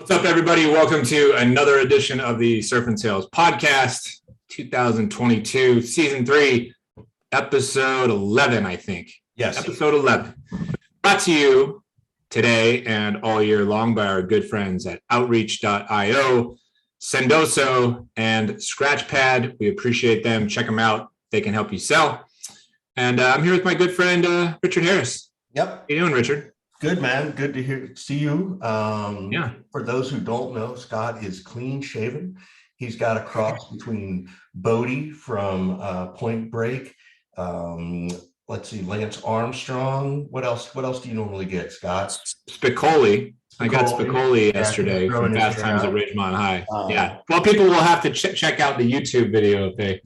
What's up, everybody? Welcome to another edition of the Surf and Sales Podcast, 2022, Season 3, Episode 11, I think. Yes. Episode 11. Brought to you today and all year long by our good friends at Outreach.io, Sendoso, and Scratchpad. We appreciate them. Check them out. They can help you sell. And I'm here with my good friend, Richard Harris. Yep. How you doing, Richard? Good, man. Good to see you. Yeah. For those who don't know, Scott is clean shaven. He's got a cross between Bodie from Point Break. Let's see, Lance Armstrong. What else do you normally get, Scott? Spicoli. I got Spicoli yesterday from Fast Times at Ridgemont High. Yeah. Well, people will have to check out the YouTube video if they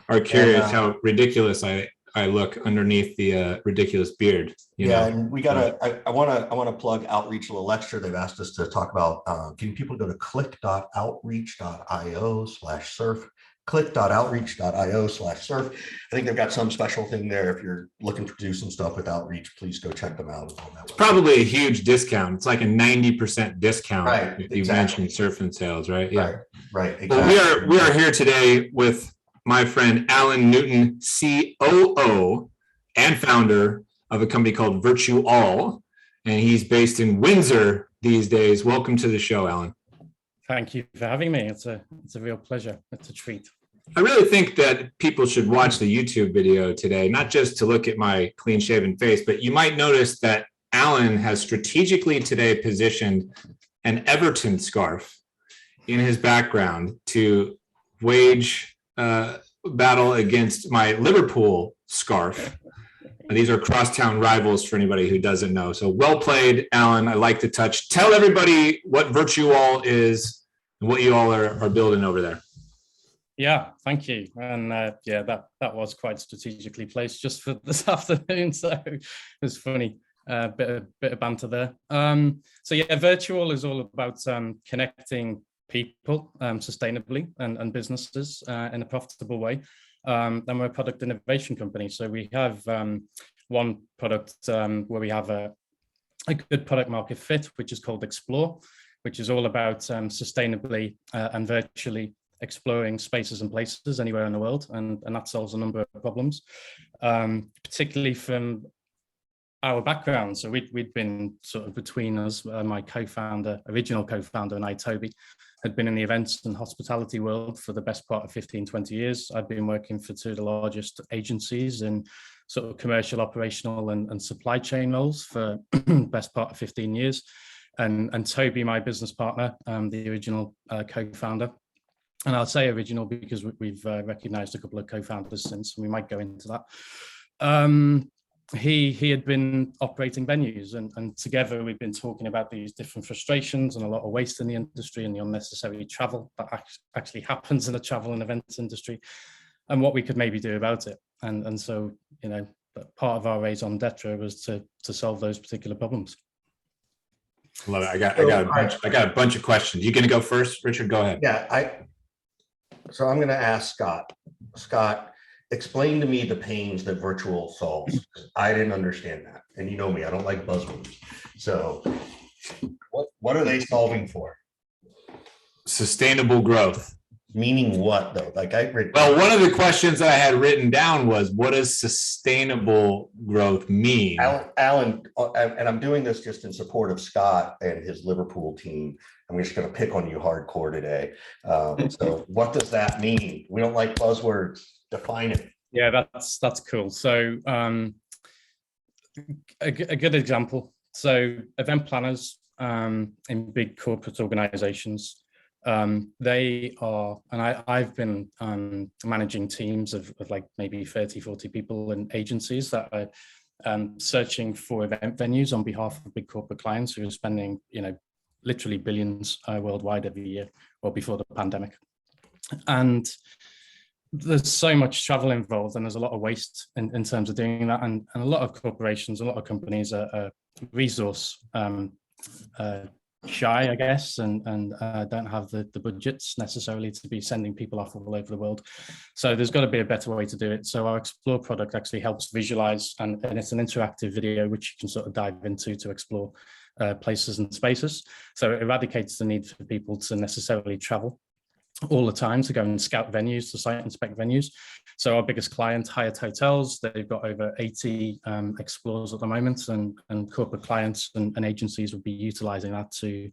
are curious how ridiculous I look underneath the ridiculous beard. You know? And we gotta. I want to plug Outreach a little extra. They've asked us to talk about getting people to go to click.outreach.io/surf. Click.outreach.io/surf. I think they've got some special thing there. If you're looking to do some stuff with Outreach, please go check them out. It's probably a huge discount. It's like a 90% discount. Right, if you mentioned Surf and Sales, right? Yeah. Right. Exactly. Well, we are here today with my friend Alan Newton, COO and founder of a company called Virtue All, and he's based in Windsor these days. Welcome to the show, Alan. Thank you for having me. It's a real pleasure. It's a treat. I really think that people should watch the YouTube video today, not just to look at my clean-shaven face, but you might notice that Alan has strategically today positioned an Everton scarf in his background to wage battle against my Liverpool scarf. These are crosstown rivals for anybody who doesn't know. So well played, Alan. I like the touch. Tell everybody what Virtue All is and what you all are building over there. Yeah, thank you. And that was quite strategically placed just for this afternoon. So it was funny, bit of banter there. Virtue All is all about connecting people sustainably and businesses in a profitable way. And we're a product innovation company. So we have one product where we have a good product market fit, which is called Explore, which is all about sustainably and virtually exploring spaces and places anywhere in the world. And that solves a number of problems, particularly from our background. So we'd been sort of between us, my original co-founder and I, Toby, had been in the events and hospitality world for the best part of 15, 20 years. I'd been working for two of the largest agencies in sort of commercial, operational and supply chain roles for the best part of 15 years. And Toby, my business partner, the original co-founder, and I'll say original because we've recognized a couple of co-founders since, and we might go into that. He had been operating venues and together we've been talking about these different frustrations and a lot of waste in the industry and the unnecessary travel that actually happens in the travel and events industry and what we could maybe do about it. And so, part of our raison d'etre was to solve those particular problems. Love it. I got a bunch of questions. You gonna go first, Richard? Go ahead. Yeah, so I'm gonna ask Scott, explain to me the pains that Virtue All solves. I didn't understand that. And you know me, I don't like buzzwords. So what are they solving for? Sustainable growth. Meaning what though? Well, one of the questions that I had written down was, what does sustainable growth mean? Alan, and I'm doing this just in support of Scott and his Liverpool team. I'm just going to pick on you hardcore today. So what does that mean? We don't like buzzwords. Define it. Yeah, that's cool. So a good example. So event planners in big corporate organizations, they are, and I've been managing teams of like maybe 30, 40 people in agencies that are searching for event venues on behalf of big corporate clients who are spending, literally billions worldwide every year, or before the pandemic. And there's so much travel involved and there's a lot of waste in terms of doing that. And a lot of corporations, a lot of companies are resource shy, I guess, and don't have the budgets necessarily to be sending people off all over the world. So there's got to be a better way to do it. So our Explore product actually helps visualize, and it's an interactive video which you can sort of dive into to explore places and spaces. So it eradicates the need for people to necessarily travel all the time to go and scout venues, to site inspect venues. So our biggest client, Hyatt Hotels, they've got over 80 explorers at the moment, and corporate clients and agencies will be utilizing that to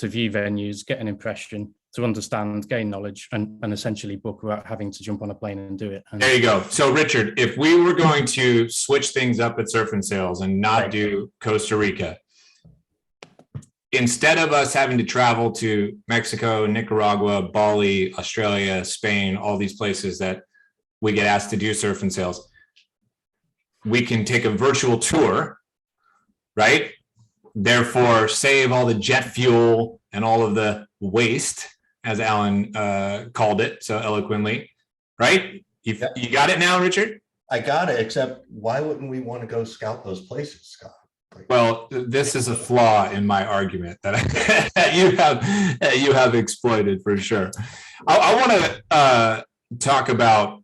view venues, get an impression, to understand, gain knowledge, and essentially book without having to jump on a plane and do it. And there you go. So Richard, if we were going to switch things up at Surf and Sales and not do Costa Rica, instead of us having to travel to Mexico, Nicaragua, Bali, Australia, Spain, all these places that we get asked to do Surf and Sales, we can take a virtual tour, right? Therefore, save all the jet fuel and all of the waste, as Alan called it so eloquently, right? You got it now, Richard? I got it, except why wouldn't we want to go scout those places, Scott? Well, this is a flaw in my argument that, that you have exploited for sure. I want to talk about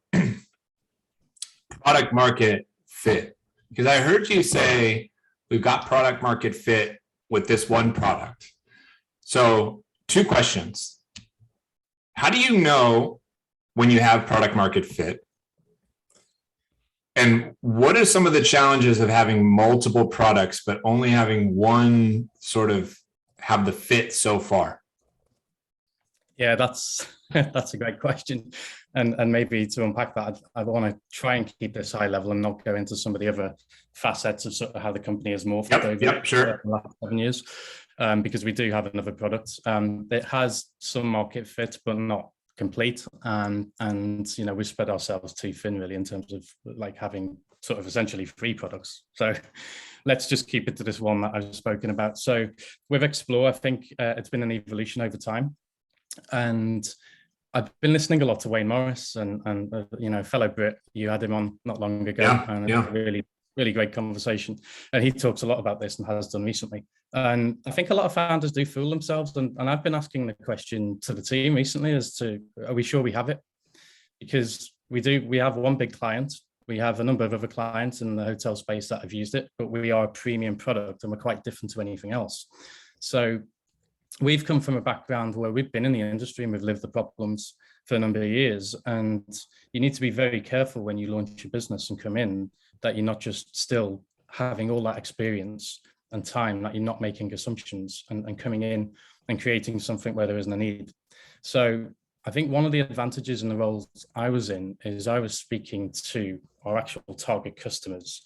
product market fit, because I heard you say we've got product market fit with this one product. So 2 questions. How do you know when you have product market fit? And what are some of the challenges of having multiple products, but only having one sort of have the fit so far? Yeah, that's a great question. And maybe to unpack that, I want to try and keep this high level and not go into some of the other facets of sort of how the company has morphed over sure. the last 7 years, because we do have another product that has some market fit, but not complete, and you know, we spread ourselves too thin really in terms of like having sort of essentially 3 products. So let's just keep it to this one that I've spoken about. So with Explore, I think it's been an evolution over time, and I've been listening a lot to Wayne Morris and you know, fellow Brit. You had him on not long ago, and a really great conversation. And he talks a lot about this and has done recently. And I think a lot of founders do fool themselves. And I've been asking the question to the team recently as to, are we sure we have it? Because we have one big client. We have a number of other clients in the hotel space that have used it, but we are a premium product and we're quite different to anything else. So we've come from a background where we've been in the industry and we've lived the problems for a number of years. And you need to be very careful when you launch your business and come in, that you're not just still having all that experience and time, that you're not making assumptions and coming in and creating something where there isn't a need. So I think one of the advantages in the roles I was in is I was speaking to our actual target customers.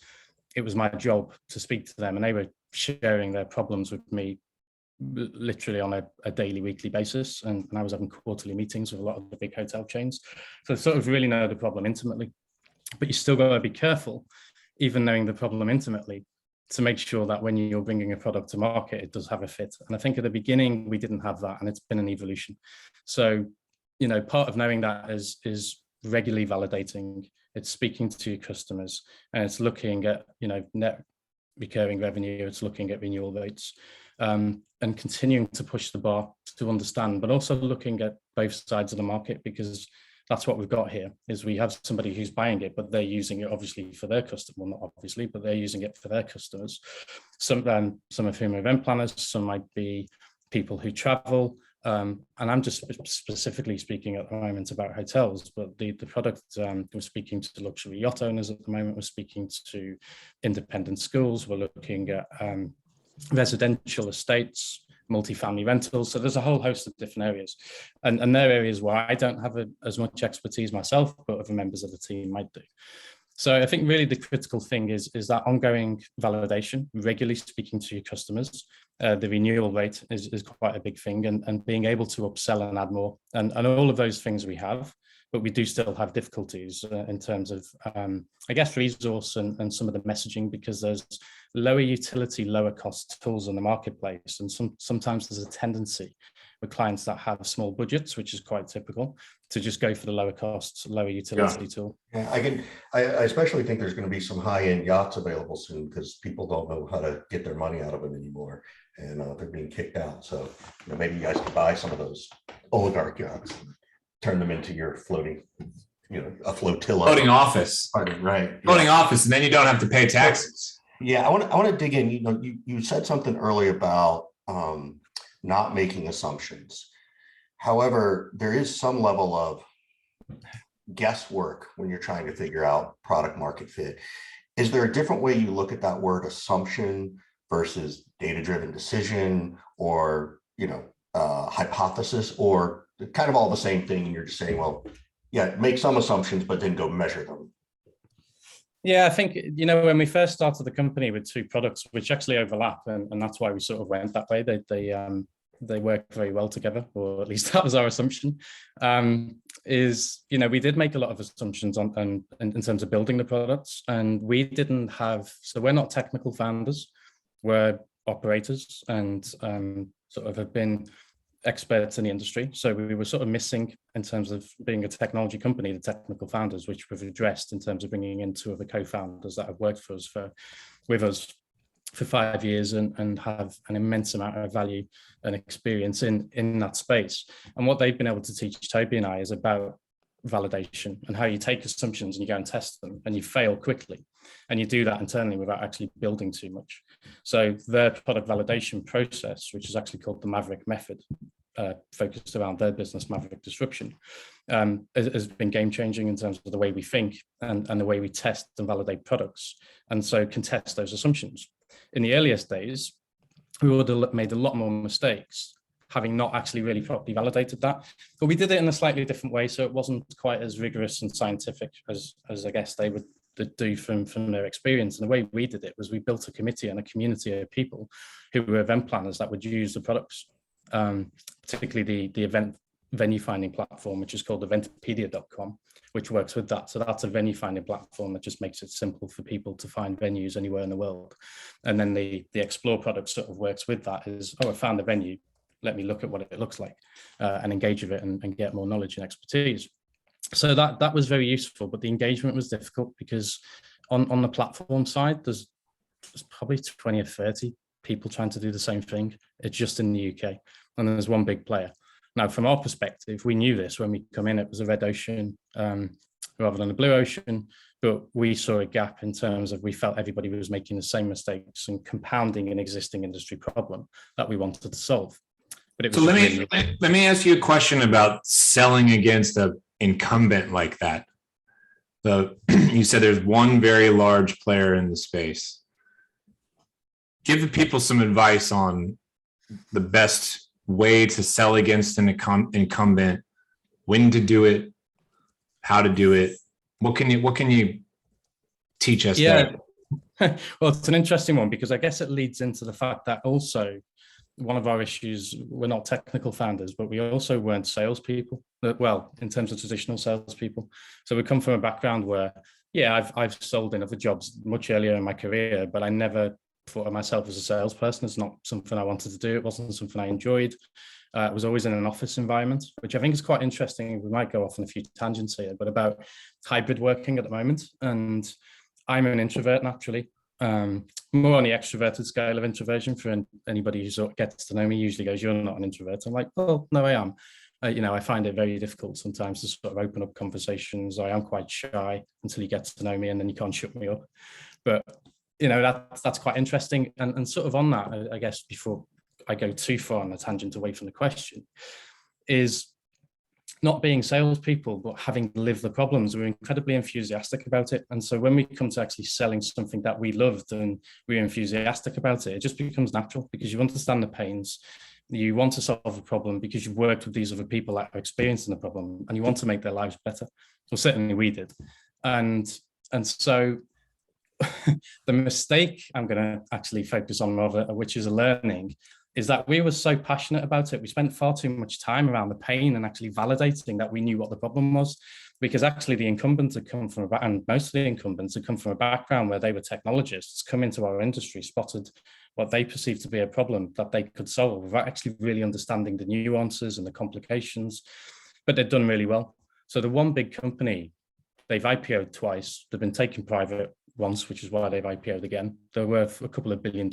It was my job to speak to them, and they were sharing their problems with me literally on a daily, weekly basis. And I was having quarterly meetings with a lot of the big hotel chains. So sort of really know the problem intimately. But you still got to be careful, even knowing the problem intimately, to make sure that when you're bringing a product to market, it does have a fit. And I think at the beginning, we didn't have that, and it's been an evolution. So, you know, part of knowing that is regularly validating, it's speaking to your customers, and it's looking at, you know, net recurring revenue, it's looking at renewal rates, and continuing to push the bar to understand, but also looking at both sides of the market, because that's what we've got here, is we have somebody who's buying it, but they're using it obviously for their customer, well, not obviously, but they're using it for their customers. Some of whom are event planners, some might be people who travel. And I'm just specifically speaking at the moment about hotels, but the product, we're speaking to luxury yacht owners at the moment, we're speaking to independent schools, we're looking at residential estates, multifamily rentals. So there's a whole host of different areas. And they're areas where I don't have as much expertise myself, but other members of the team might do. So I think really the critical thing is that ongoing validation, regularly speaking to your customers. The renewal rate is quite a big thing, and being able to upsell and add more. And all of those things we have, but we do still have difficulties in terms of, I guess, resource and some of the messaging, because there's lower utility, lower cost tools in the marketplace. And sometimes there's a tendency with clients that have small budgets, which is quite typical, to just go for the lower costs, lower utility tool. Yeah, I especially think there's going to be some high-end yachts available soon because people don't know how to get their money out of them anymore, and they're being kicked out. So maybe you guys could buy some of those oligarch yachts, turn them into your floating, a flotilla. Floating office. Right. Floating office, and then you don't have to pay taxes. Yeah, I want to dig in. You said something earlier about not making assumptions. However, there is some level of guesswork when you're trying to figure out product market fit. Is there a different way you look at that word assumption versus data-driven decision, or hypothesis, or kind of all the same thing, and you're just saying, well, yeah, make some assumptions, but then go measure them? Yeah, I think, when we first started the company with two products, which actually overlap, and that's why we sort of went that way. They work very well together, or at least that was our assumption. We did make a lot of assumptions on in terms of building the products, and we didn't have. So we're not technical founders, we're operators, and sort of have been experts in the industry. So we were sort of missing, in terms of being a technology company, the technical founders, which we've addressed in terms of bringing in two of the co-founders that have worked with us for 5 years and have an immense amount of value and experience in that space. And what they've been able to teach Toby and I is about validation and how you take assumptions and you go and test them and you fail quickly. And you do that internally without actually building too much. So their product validation process, which is actually called the Maverick method, focused around their business, Maverick Disruption, has been game changing in terms of the way we think and the way we test and validate products. And so can test those assumptions. In the earliest days, we would have made a lot more mistakes, having not actually really properly validated that. But we did it in a slightly different way, so it wasn't quite as rigorous and scientific as I guess they would do from their experience. And the way we did it was we built a committee and a community of people who were event planners that would use the products, particularly the event venue finding platform, which is called eventpedia.com, which works with that. So that's a venue finding platform that just makes it simple for people to find venues anywhere in the world. And then the Explore product sort of works with that, is, I found a venue, let me look at what it looks like and engage with it and get more knowledge and expertise. So that was very useful, but the engagement was difficult because on the platform side, there's probably 20 or 30 people trying to do the same thing. It's just in the UK, and there's one big player. Now, from our perspective, we knew this when we come in. It was a red ocean rather than a blue ocean, but we saw a gap in terms of we felt everybody was making the same mistakes and compounding an existing industry problem that we wanted to solve. But it was let me ask you a question about selling against an incumbent like that. You said there's one very large player in the space. Give the people some advice on the best way to sell against an incumbent, when to do it, how to do it. What can you teach us? Yeah, well, it's an interesting one because I guess it leads into the fact that also one of our issues, we're not technical founders, but we also weren't salespeople. Well, in terms of traditional salespeople. So we come from a background where, yeah, I've sold in other jobs much earlier in my career, but I never thought of myself as a salesperson. It's not something I wanted to do. It wasn't something I enjoyed. It was always in an office environment, which I think is quite interesting. We might go off on a few tangents here, but about hybrid working at the moment. And I'm an introvert naturally, more on the extroverted scale of introversion. For anybody who sort of gets to know me usually goes, "You're not an introvert." I'm like, "Oh, no, I am." I find it very difficult sometimes to sort of open up conversations. I am quite shy until you get to know me, and then you can't shut me up. But that's quite interesting. And sort of on that, I guess, before I go too far on a tangent away from the question, is not being salespeople, but having lived the problems. We're incredibly enthusiastic about it. And so when we come to actually selling something that we loved and we're enthusiastic about it, it just becomes natural because you understand the pains. You want to solve a problem because you've worked with these other people that are experiencing the problem and you want to make their lives better. Well, certainly we did. And so the mistake I'm going to actually focus on rather, which is a learning, is that we were so passionate about it. We spent far too much time around the pain and actually validating that we knew what the problem was, because actually the incumbents had come from, and most of the incumbents had come from a background where they were technologists, come into our industry, spotted what they perceive to be a problem that they could solve without actually really understanding the nuances and the complications. But they've done really well. So the one big company, they've IPO'd twice. They've been taken private once, which is why they've IPO'd again. They're worth a couple of $1 billion.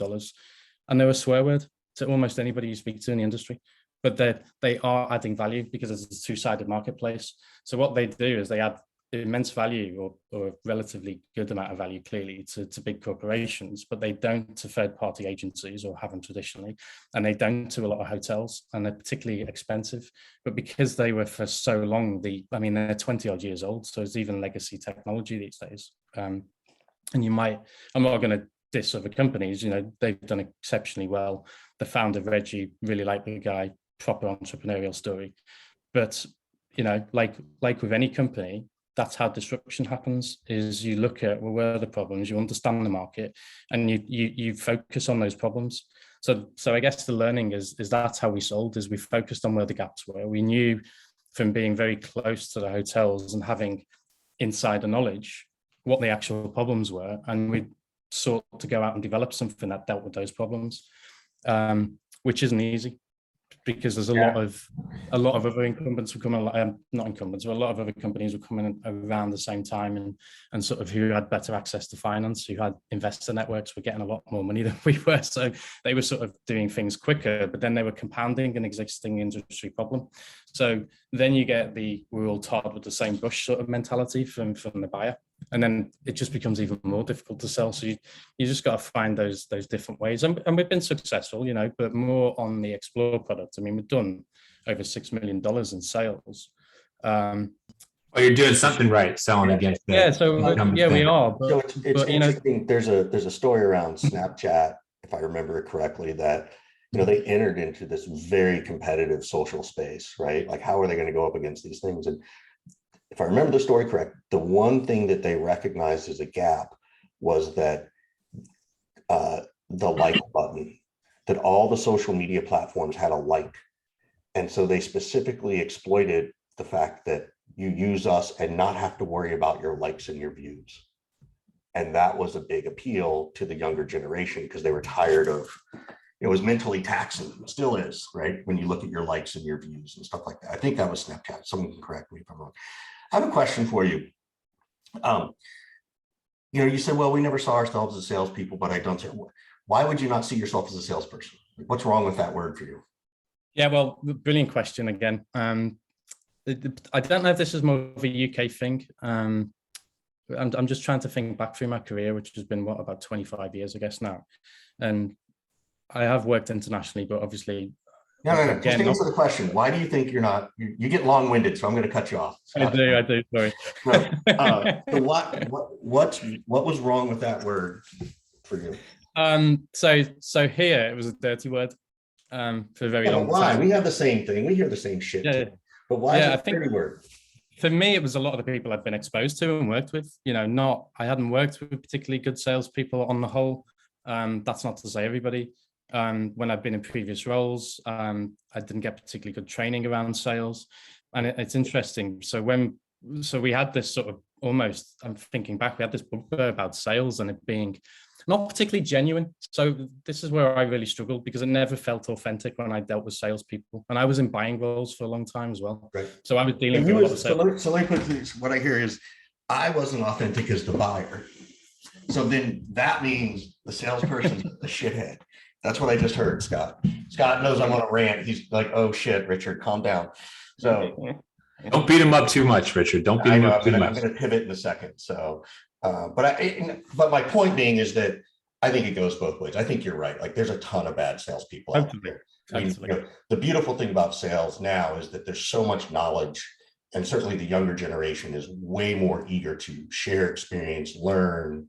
And they're a swear word to almost anybody you speak to in the industry. But they are adding value because it's a two-sided marketplace. So what they do is they add immense value or a relatively good amount of value clearly to big corporations, but they don't to third-party agencies or haven't traditionally, and they don't to a lot of hotels, and they're particularly expensive. But because they were for so long, they're 20 odd years old, so it's even legacy technology these days. And I'm not going to diss other companies, they've done exceptionally well. The founder, Reggie, really liked the guy, proper entrepreneurial story. But, like with any company, that's how disruption happens, is you look at, well, where are the problems, you understand the market, and you focus on those problems. So I guess the learning is that's how we sold, is we focused on where the gaps were. We knew from being very close to the hotels and having insider knowledge what the actual problems were, and we sought to go out and develop something that dealt with those problems, which isn't easy, because there's a lot of other incumbents were coming, not incumbents, but a lot of other companies were coming around the same time, and sort of who had better access to finance, who had investor networks, were getting a lot more money than we were. So they were sort of doing things quicker, but then they were compounding an existing industry problem. So then you get we're all tarred with the same brush sort of mentality from the buyer. And then it just becomes even more difficult to sell. So you just got to find those different ways. And we've been successful, but more on the Explore product. I mean, we've done over $6 million in sales. You're doing something right, selling against the we are. So it's interesting. There's a story around Snapchat, if I remember it correctly, that they entered into this very competitive social space, right? Like, how are they going to go up against these things? And if I remember the story correct, the one thing that they recognized as a gap was that the like button, that all the social media platforms had a like. And so they specifically exploited the fact that you use us and not have to worry about your likes and your views. And that was a big appeal to the younger generation, because they were tired of, it was mentally taxing, it still is, right? When you look at your likes and your views and stuff like that. I think that was Snapchat. Someone can correct me if I'm wrong. I have a question for you. You said, well, we never saw ourselves as salespeople, but I don't say, why would you not see yourself as a salesperson? What's wrong with that word for you? Yeah, well, brilliant question again. I don't know if this is more of a UK thing. I'm just trying to think back through my career, which has been about 25 years, I guess now. And I have worked internationally, but obviously. No. Just answer the question. Why do you think you're not? You get long-winded, so I'm going to cut you off. I do. Sorry. So what was wrong with that word for you? So here it was a dirty word for a very long time. We have the same thing. We hear the same shit. Yeah. But why is it a dirty word? For me, it was a lot of the people I've been exposed to and worked with. I hadn't worked with particularly good salespeople on the whole. That's not to say everybody. When I've been in previous roles, I didn't get particularly good training around sales. And it's interesting. So we had this sort of almost, I'm thinking back, we had this bugbear about sales and it being not particularly genuine. So this is where I really struggled, because it never felt authentic when I dealt with salespeople. And I was in buying roles for a long time as well. Right. So I was dealing with a lot of sales. So let me put this, what I hear is I wasn't authentic as the buyer. So then that means the salesperson's the shithead. That's what I just heard, Scott. Scott knows I'm on a rant. He's like, oh shit, Richard, calm down. So don't beat him up too much, Richard. Don't beat him up too much. I'm going to pivot in a second. So, but my point being is that I think it goes both ways. I think you're right. Like, there's a ton of bad salespeople out there. The beautiful thing about sales now is that there's so much knowledge, and certainly the younger generation is way more eager to share experience, learn,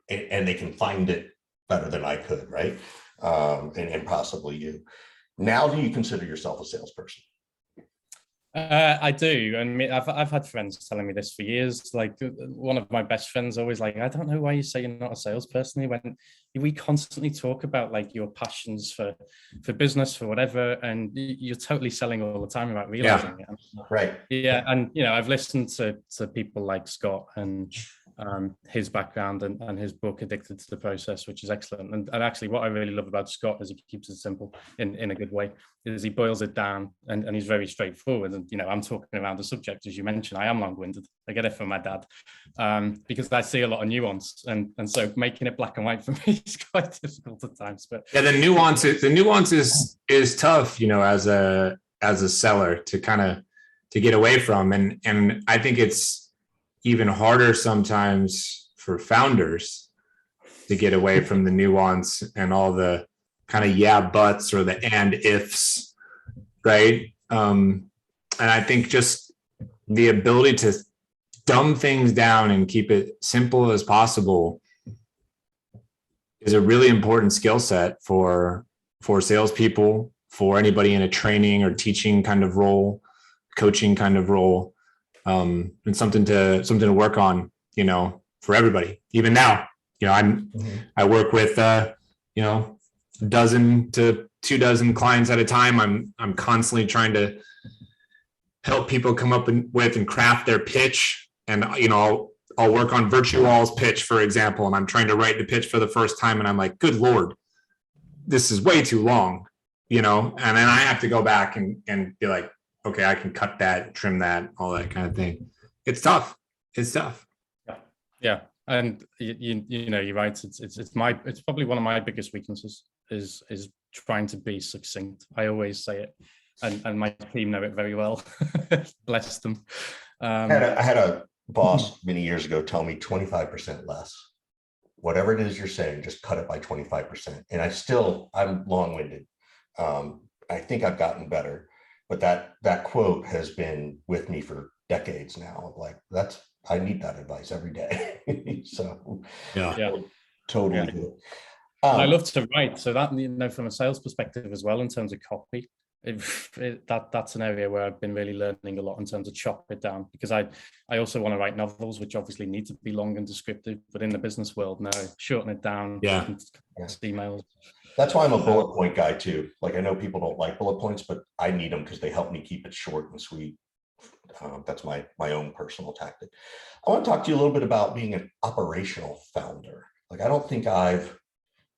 and they can find it better than I could, right? And possibly you. Now, do you consider yourself a salesperson? I do. And I've had friends telling me this for years. Like, one of my best friends always like, I don't know why you say you're not a salesperson. He went, we constantly talk about like your passions for business, for whatever, and you're totally selling all the time without realizing it. Right. Yeah. And I've listened to people like Scott and his background and his book Addicted to the Process, which is excellent. And actually what I really love about Scott is he keeps it simple in a good way, is he boils it down and he's very straightforward. And, you know, I'm talking around the subject, as you mentioned, I am long-winded. I get it from my dad because I see a lot of nuance. And so making it black and white for me is quite difficult at times. But yeah, the nuance is tough, you know, as a seller to kind of to get away from. And I think it's even harder sometimes for founders to get away from the nuance and all the kind of yeah buts or the and ifs, right? And I think just the ability to dumb things down and keep it simple as possible is a really important skill set for salespeople, for anybody in a training or teaching kind of role, coaching kind of role. And something to work on, you know, for everybody. Even now, you know, I work with you know, a dozen to 24 clients at a time. I'm constantly trying to help people come up with and craft their pitch. And you know, I'll work on Virtual's pitch, for example, and I'm trying to write the pitch for the first time, and I'm like, good Lord, this is way too long, you know. And then I have to go back and be like, okay, I can cut that, trim that, all that kind of thing. It's tough. It's tough. Yeah. And you know, you're right. It's probably one of my biggest weaknesses is trying to be succinct. I always say it, and my team know it very well. Bless them. I had a boss many years ago tell me 25% less. Whatever it is you're saying, just cut it by 25%. And I'm long-winded. I think I've gotten better. But that quote has been with me for decades now. Like I need that advice every day. So yeah, totally. Yeah. Good. I love to write, so that, you know, from a sales perspective as well, in terms of copy, that's an area where I've been really learning a lot in terms of chop it down, because I also want to write novels, which obviously need to be long and descriptive, but in the business world, no, shorten it down. Yeah. Emails. That's why I'm a bullet point guy too. Like, I know people don't like bullet points, but I need them because they help me keep it short and sweet. That's my own personal tactic. I want to talk to you a little bit about being an operational founder. Like, I don't think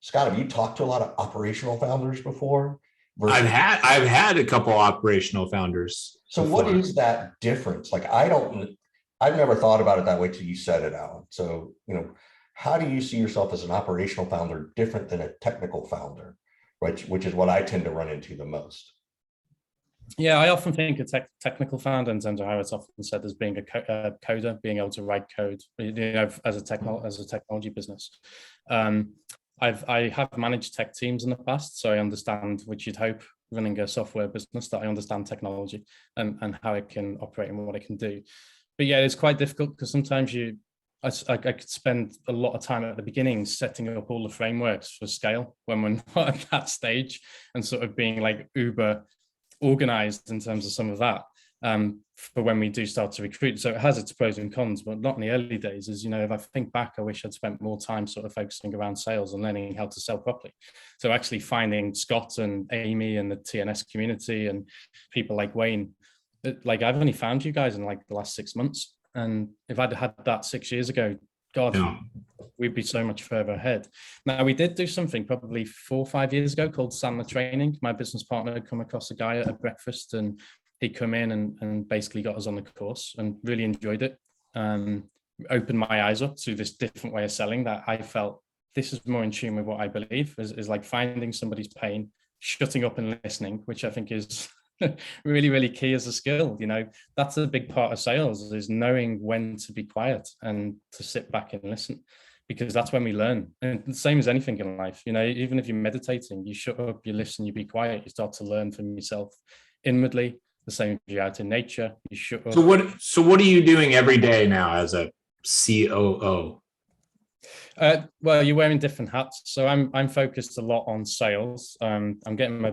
Scott, have you talked to a lot of operational founders before? I've had a couple operational founders. So before. what is that difference? Like, I've never thought about it that way till you said it, Alan. So, you know, how do you see yourself as an operational founder different than a technical founder, right? Which is what I tend to run into the most. Yeah, I often think a technical founder, in terms of how it's often said, as being a coder, being able to write code, you know, as a technology business. I have managed tech teams in the past, so I understand, which you'd hope, running a software business, that I understand technology and how it can operate and what it can do. But yeah, it's quite difficult because sometimes I could spend a lot of time at the beginning setting up all the frameworks for scale when we're not at that stage, and sort of being like uber organized in terms of some of that for when we do start to recruit. So it has its pros and cons, but not in the early days. As you know, if I think back, I wish I'd spent more time sort of focusing around sales and learning how to sell properly. So actually finding Scott and Amy and the TNS community and people like Wayne, like I've only found you guys in like the last 6 months. And if I'd had that 6 years ago, God, we'd be so much further ahead. Now, we did do something probably 4 or 5 years ago called Sandler Training. My business partner had come across a guy at a breakfast, and he'd come in and basically got us on the course and really enjoyed it. Opened my eyes up to this different way of selling that I felt this is more in tune with what I believe is like finding somebody's pain, shutting up and listening, which I think is really, really key as a skill. You know, that's a big part of sales, is knowing when to be quiet and to sit back and listen, because that's when we learn. And the same as anything in life, you know, even if you're meditating, you shut up, you listen, you be quiet, you start to learn from yourself inwardly. The same if you're out in nature, you shut up. So what are you doing every day now as a COO? Well, you're wearing different hats. So I'm focused a lot on sales. I'm getting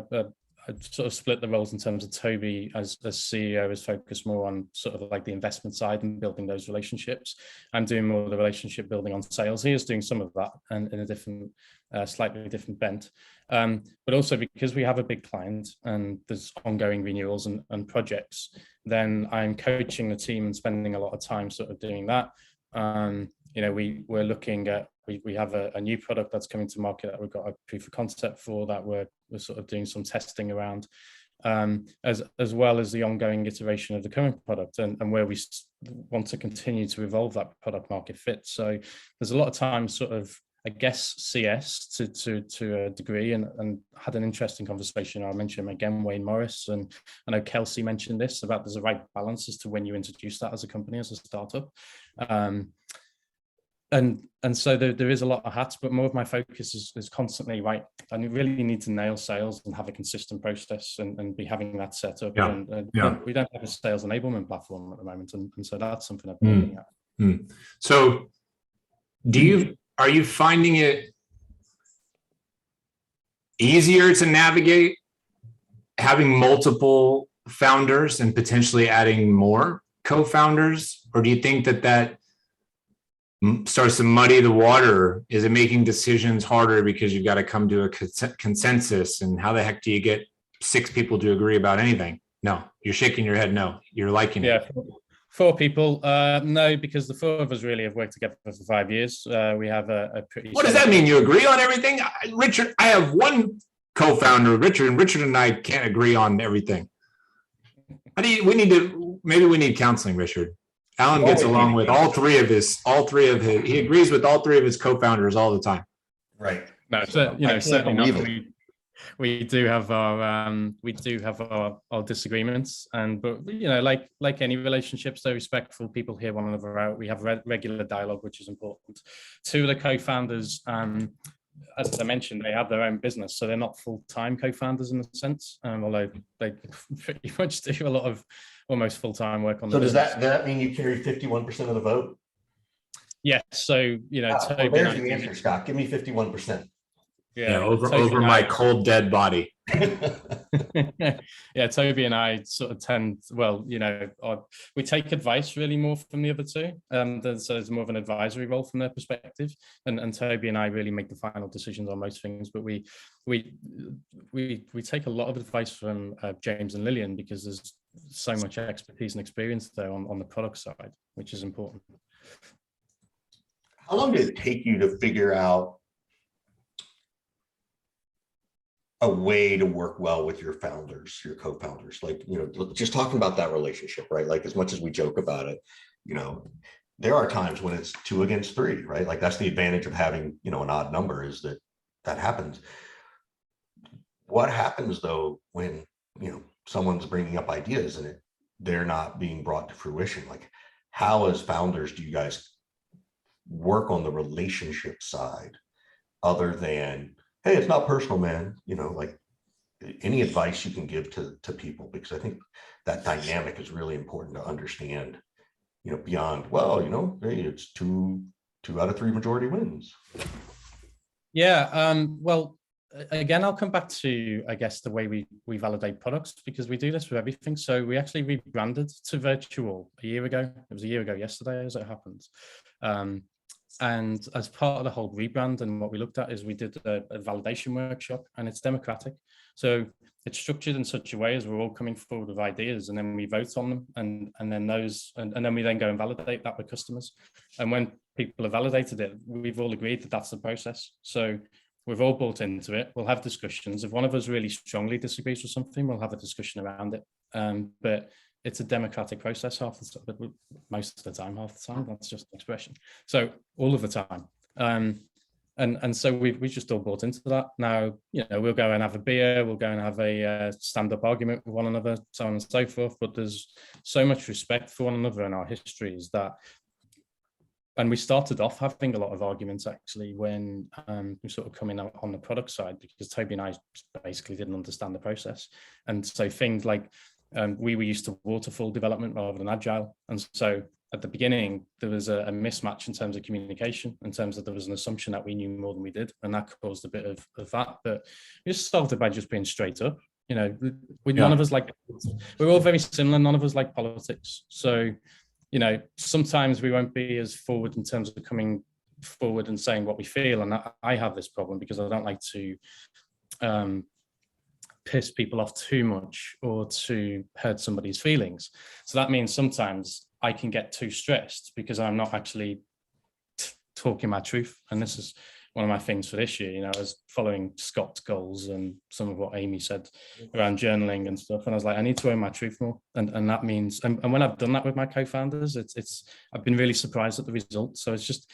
I sort of split the roles in terms of Toby as CEO is focused more on sort of like the investment side and building those relationships. I'm doing more of the relationship building on sales. He is doing some of that and in a different, slightly different bent. But also because we have a big client and there's ongoing renewals and projects, then I'm coaching the team and spending a lot of time sort of doing that. we're looking at, we have a new product that's coming to market that we've got a proof of concept for, that we're sort of doing some testing around, as well as the ongoing iteration of the current product, and where we want to continue to evolve that product market fit. So there's a lot of times sort of, I guess, CS to a degree, and had an interesting conversation. I'll mention him again, Wayne Morris, and I know Kelsey mentioned this about there's a right balance as to when you introduce that as a company, as a startup. And so there is a lot of hats, but more of my focus is constantly, right, I really need to nail sales and have a consistent process, and be having that set up. Yeah. And Yeah. we don't have a sales enablement platform at the moment, and so that's something I've been looking at. So are you finding it easier to navigate having multiple founders and potentially adding more co-founders? Or do you think that starts to muddy the water? Is it making decisions harder because you've got to come to a consensus? And how the heck do you get 6 people to agree about anything? No, you're shaking your head. No, you're liking it. Yeah. 4 people, no, because the 4 of us really have worked together for 5 years. We have a pretty. What does that mean? You agree on everything? Richard, I have one co-founder, Richard, and Richard and I can't agree on everything. Maybe we need counseling, Richard. Alan gets along with all three of his, he agrees with all 3 of his co-founders all the time. Right. No, certainly not. We do have our disagreements, but like any relationships, they're respectful. People hear one another out. We have regular dialogue, which is important. 2 of the co-founders, as I mentioned, they have their own business, so they're not full-time co-founders in a sense, although they pretty much do a lot of almost full-time work on. So does that mean you carry 51% of the vote? Yes. So Toby, there's the answer, Scott. Give me 51%. Yeah, over my cold dead body. Yeah, Toby and I sort of tend, we take advice really more from the other 2. So there's more of an advisory role from their perspective, and Toby and I really make the final decisions on most things. But we take a lot of advice from James and Lillian, because there's so much expertise and experience there on the product side, which is important. How long did it take you to figure out a way to work well with your founders, your co-founders? Like, just talking about that relationship, right? Like, as much as we joke about it, there are times when it's 2 against 3, right? Like, that's the advantage of having, an odd number, is that happens. What happens though when, someone's bringing up ideas and they're not being brought to fruition? Like, how as founders do you guys work on the relationship side, other than, hey, it's not personal, man, like any advice you can give to people? Because I think that dynamic is really important to understand, beyond, hey, it's two out of 3 majority wins. Yeah. Well, again, I'll come back to, I guess, the way we validate products, because we do this with everything. So we actually rebranded to Virtual a year ago. It was a year ago yesterday, as it happens. And as part of the whole rebrand, and what we looked at is we did a validation workshop, and it's democratic. So it's structured in such a way as we're all coming forward with ideas, and then we vote on them, and then we then go and validate that with customers. And when people have validated it, we've all agreed that that's the process. So we've all bought into it. We'll have discussions. If one of us really strongly disagrees with something, we'll have a discussion around it. But it's a democratic process most of the time, half the time. That's just an expression. So all of the time. And so we just all bought into that. Now, we'll go and have a beer, we'll go and have a stand-up argument with one another, so on and so forth. But there's so much respect for one another in our histories that, and we started off having a lot of arguments actually when we sort of coming out on the product side, because Toby and I basically didn't understand the process. And so things like, we were used to waterfall development rather than agile. And so at the beginning, there was a mismatch in terms of communication, in terms of there was an assumption that we knew more than we did. And that caused a bit of that. But we just solved it by just being straight up. None of us we're all very similar. None of us like politics. So, sometimes we won't be as forward in terms of coming forward and saying what we feel. And I have this problem because I don't like to piss people off too much or to hurt somebody's feelings. So that means sometimes I can get too stressed because I'm not actually talking my truth. And this is one of my things for this year. You know, I was following Scott's goals and some of what Amy said around journaling and stuff. And I was like, I need to own my truth more. And that means, and when I've done that with my co-founders, I've been really surprised at the results. So it's just,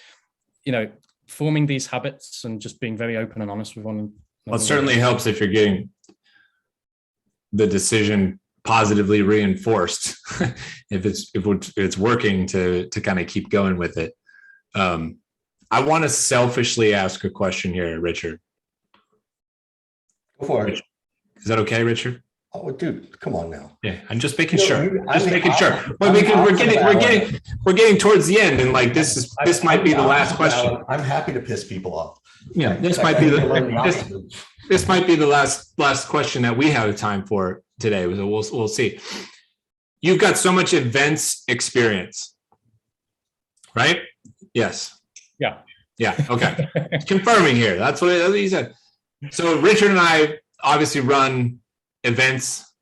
you know, forming these habits and just being very open and honest with one another. Well, it certainly helps if you're getting the decision positively reinforced if it's working to kind of keep going with it. I want to selfishly ask a question here, Richard. Go for it. Is that okay, Richard? Oh, dude, come on now. Yeah, I'm just making sure. Just making sure. Well, because we're getting towards the end, and like this might be the last question. I'm happy to piss people off. Yeah, this might be the last question that we have time for today. So we'll see. You've got so much events experience, right? Yes. Yeah. Yeah. Okay. Confirming here. That's what he said. So Richard and I obviously run events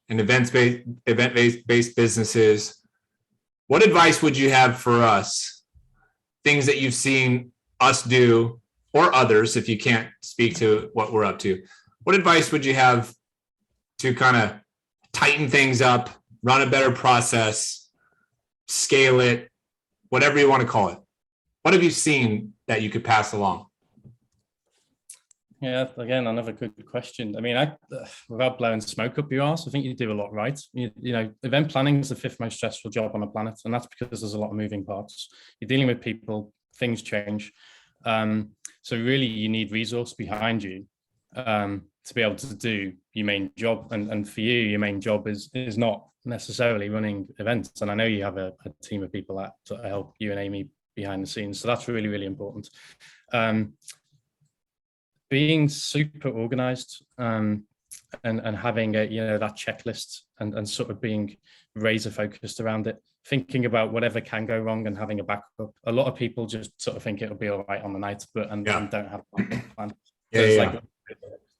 and event-based businesses. What advice would you have for us? Things that you've seen us do, or others, if you can't speak to what we're up to. What advice would you have to kind of tighten things up, run a better process, scale it, whatever you want to call it? What have you seen that you could pass along? Yeah, again, another good question. I mean, without blowing smoke up your arse, I think you do a lot right. You know, event planning is the 5th most stressful job on the planet, and that's because there's a lot of moving parts. You're dealing with people, things change. So really, you need resource behind you to be able to do your main job. And for you, your main job is not necessarily running events. And I know you have a team of people that sort of help you and Amy behind the scenes. So that's really, really important. Being super organized and having that checklist and sort of being razor focused around it, thinking about whatever can go wrong and having a backup. A lot of people just sort of think it'll be all right on the night, and don't have a plan. So it's like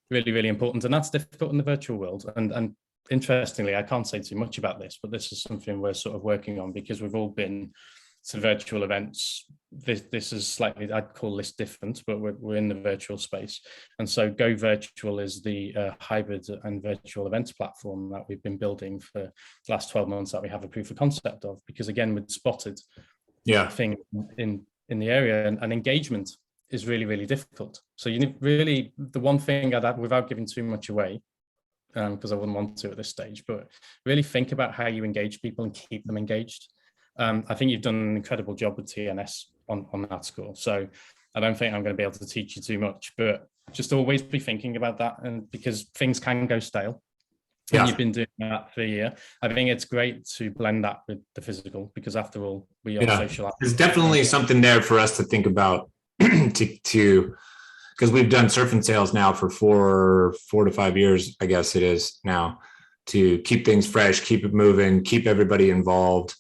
really, really important. And that's difficult in the virtual world. And interestingly, I can't say too much about this, but this is something we're sort of working on because we've all been to virtual events. This is slightly, I'd call this different, but we're in the virtual space. And so Go Virtual is the hybrid and virtual events platform that we've been building for the last 12 months that we have a proof of concept of, because again, we'd spotted thing in the area, and engagement is really, really difficult. So you need really, the one thing I'd add, without giving too much away, because I wouldn't want to at this stage, but really think about how you engage people and keep them engaged. I think you've done an incredible job with TNS on that score. So I don't think I'm going to be able to teach you too much, but just always be thinking about that. And because things can go stale. And you've been doing that for a year. I think it's great to blend that with the physical, because after all, we are social. There's definitely something there for us to think about to because we've done surf and sales now for four to 5 years, I guess it is now, to keep things fresh, keep it moving, keep everybody involved.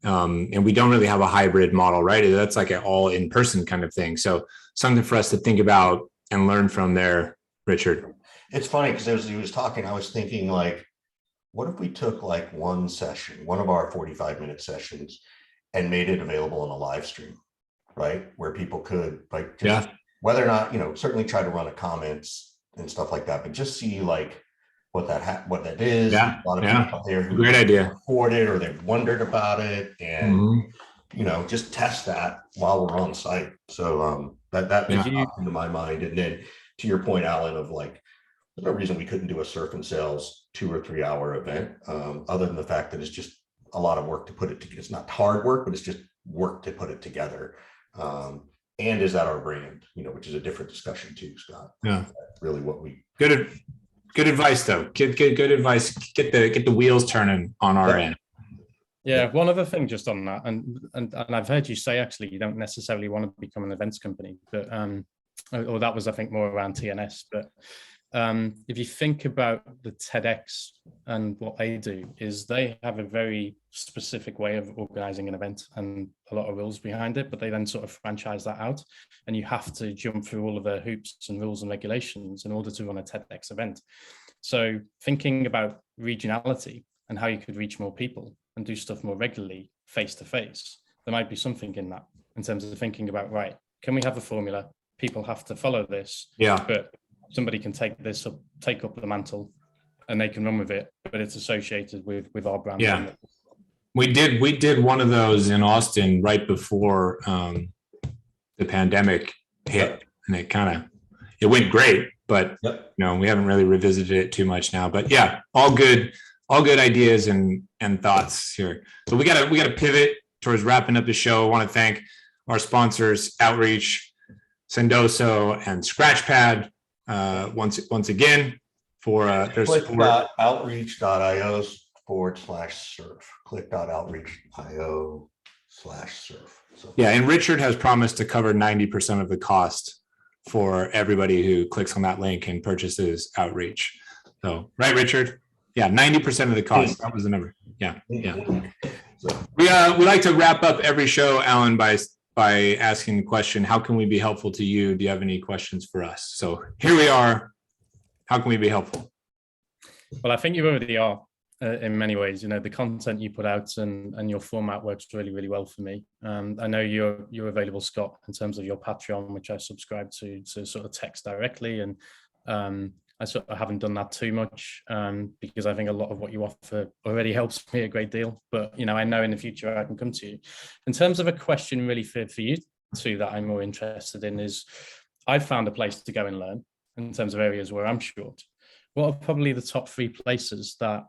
And we don't really have a hybrid model, right? That's like an all in-person kind of thing. So something for us to think about and learn from there, Richard. It's funny because as he was talking, I was thinking, like, what if we took like one session, one of our 45-minute sessions, and made it available in a live stream, right? Where people could like, just, whether or not, certainly try to run a comments and stuff like that, but just see like what that is. Yeah. A lot of people out there who great idea. Record it, or they've wondered about it, and just test that while we're on site. So that popped into my mind. And then to your point, Alan, of like, there's no reason we couldn't do a surf and sales 2 or 3 hour event, other than the fact that it's just a lot of work to put it together. It's not hard work, but it's just work to put it together. And is that our brand? Which is a different discussion too, Scott. Yeah, really what we Good advice, though. Good advice. Get the wheels turning on our end. Yeah, one other thing just on that, and I've heard you say actually you don't necessarily want to become an events company, but or that was I think more around TNS. But if you think about the TEDx and what they do, is they have a very specific way of organizing an event and a lot of rules behind it, but they then sort of franchise that out, and you have to jump through all of the hoops and rules and regulations in order to run a TEDx event. So thinking about regionality and how you could reach more people and do stuff more regularly face to face, there might be something in that, in terms of thinking about, right, can we have a formula? People have to follow this, Yeah. but somebody can take up the mantle and they can run with it, but it's associated with our brand. Yeah. We did one of those in Austin right before the pandemic hit, and it went great, but we haven't really revisited it too much now. But yeah, all good ideas and thoughts here. So we gotta pivot towards wrapping up the show. I want to thank our sponsors, Outreach, Sendoso, and Scratchpad once again for their support. Outreach.io/surf. Click.outreach.io/surf. So. Yeah, and Richard has promised to cover 90% of the cost for everybody who clicks on that link and purchases Outreach. So, right, Richard? Yeah, 90% of the cost. That was the number. Yeah. So we like to wrap up every show, Alan, by asking the question, how can we be helpful to you? Do you have any questions for us? So here we are. How can we be helpful? Well, I think you already are. In many ways, the content you put out and your format works really, really well for me. I know you're available, Scott, in terms of your Patreon, which I subscribe to sort of text directly. And I sort of haven't done that too much because I think a lot of what you offer already helps me a great deal. But, I know in the future I can come to you. In terms of a question really for you two that I'm more interested in is, I've found a place to go and learn in terms of areas where I'm short. What are probably the top 3 places that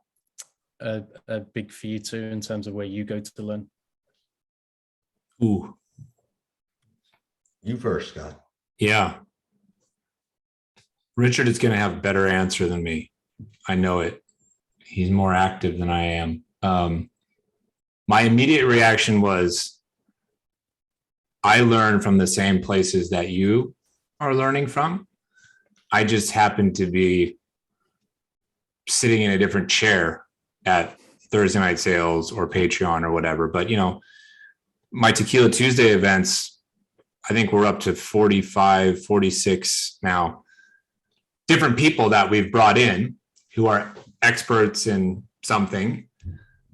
are big for you too in terms of where you go to learn? Ooh. You first, Scott. Yeah. Richard is going to have a better answer than me. I know it. He's more active than I am. My immediate reaction was, I learn from the same places that you are learning from. I just happen to be sitting in a different chair at Thursday Night Sales or Patreon or whatever. But, my Tequila Tuesday events, I think we're up to 45, 46 now, different people that we've brought in who are experts in something.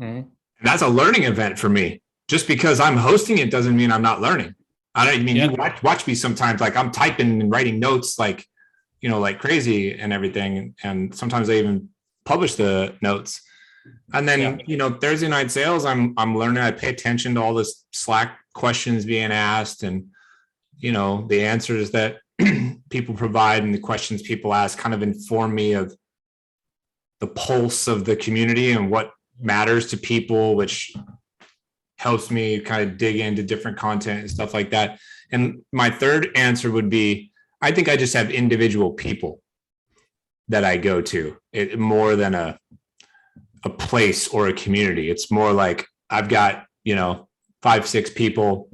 Mm-hmm. And that's a learning event for me. Just because I'm hosting it doesn't mean I'm not learning. You watch me sometimes, like I'm typing and writing notes like crazy and everything. And sometimes I even publish the notes. And then, Thursday Night Sales, I'm learning. I pay attention to all this Slack questions being asked and, the answers that people provide and the questions people ask kind of inform me of the pulse of the community and what matters to people, which helps me kind of dig into different content and stuff like that. And my third answer would be, I think I just have individual people that I go to, more than a place or a community. It's more like I've got, 5-6 people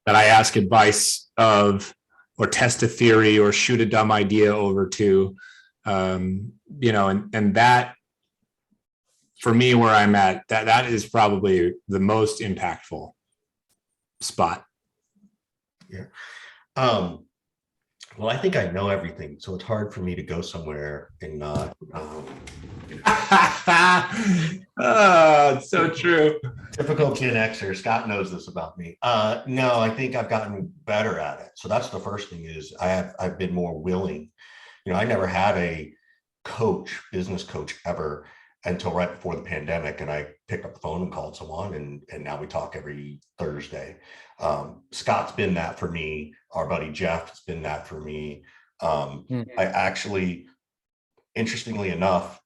that I ask advice of, or test a theory or shoot a dumb idea over to, and that, for me, where I'm at, that is probably the most impactful spot. Yeah. Well, I think I know everything, so it's hard for me to go somewhere and not. It's so true. Typical Gen Xer. Scott knows this about me. No, I think I've gotten better at it. So that's the first thing is I've been more willing. I never had a business coach ever until right before the pandemic, and I picked up the phone and called someone, and now we talk every Thursday. Scott's been that for me. Our buddy Jeff has been that for me. I actually, interestingly enough,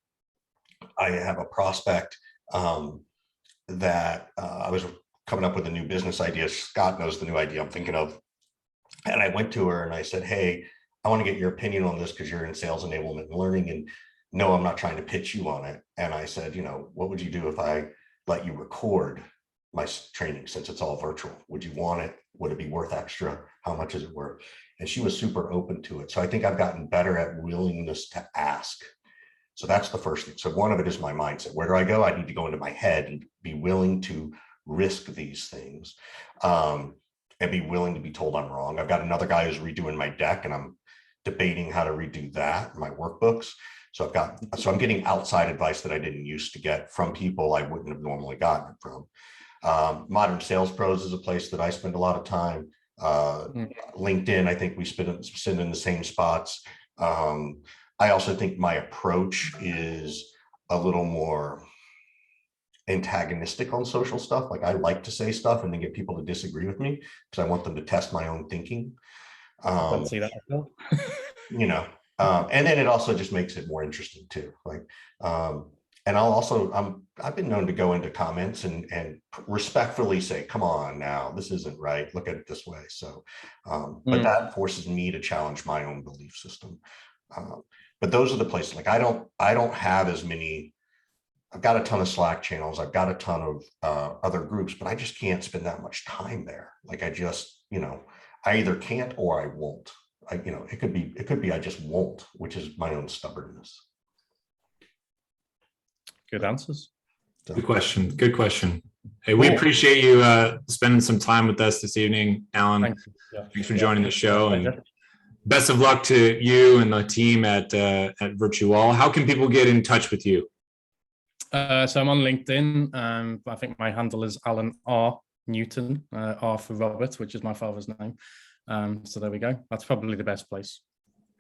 I have a prospect that I was coming up with a new business idea. Scott knows the new idea I'm thinking of. And I went to her and I said, hey, I want to get your opinion on this because you're in sales enablement and learning. And no, I'm not trying to pitch you on it. And I said, what would you do if I let you record my training since it's all virtual? Would you want it? Would it be worth extra? How much is it worth? And she was super open to it. So I think I've gotten better at willingness to ask. So that's the first thing. So one of it is my mindset. Where do I go? I need to go into my head and be willing to risk these things and be willing to be told I'm wrong. I've got another guy who's redoing my deck and I'm debating how to redo that, my workbooks. So I'm getting outside advice that I didn't used to get from people I wouldn't have normally gotten it from. Modern Sales Pros is a place that I spend a lot of time. LinkedIn, I think we sit in the same spots. I also think my approach is a little more antagonistic on social stuff. Like, I like to say stuff and then get people to disagree with me because I want them to test my own thinking. Don't see that. You know, and then it also just makes it more interesting too. Like, and I've been known to go into comments and respectfully say, come on now, this isn't right. Look at it this way. So, but that forces me to challenge my own belief system. But those are the places, like, I don't have as many. I've got a ton of Slack channels. I've got a ton of other groups, but I just can't spend that much time there. Like, I just, I either can't or I won't. It could be I just won't, which is my own stubbornness. Good answers. Good question. Good question. Hey, we appreciate you spending some time with us this evening, Alan. Thanks for joining the show, and best of luck to you and the team at Virtual. How can people get in touch with you? So I'm on LinkedIn. I think my handle is Alan R. Newton, R for Robert, which is my father's name. So there we go. That's probably the best place.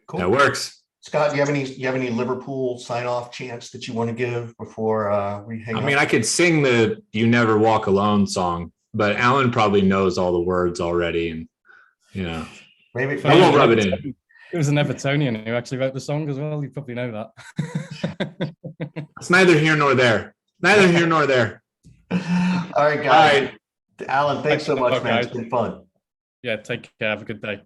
Cool. That works. Scott, do you have any Liverpool sign-off chants that you want to give before we hang up? I mean, I could sing the "You Never Walk Alone" song, but Alan probably knows all the words already, and maybe I won't rub it in. It was an Evertonian who actually wrote the song as well. You probably know that. It's neither here nor there. Neither here nor there. All right, guys. All right. Alan, thanks so much, man. It's been fun. Yeah, take care. Have a good day.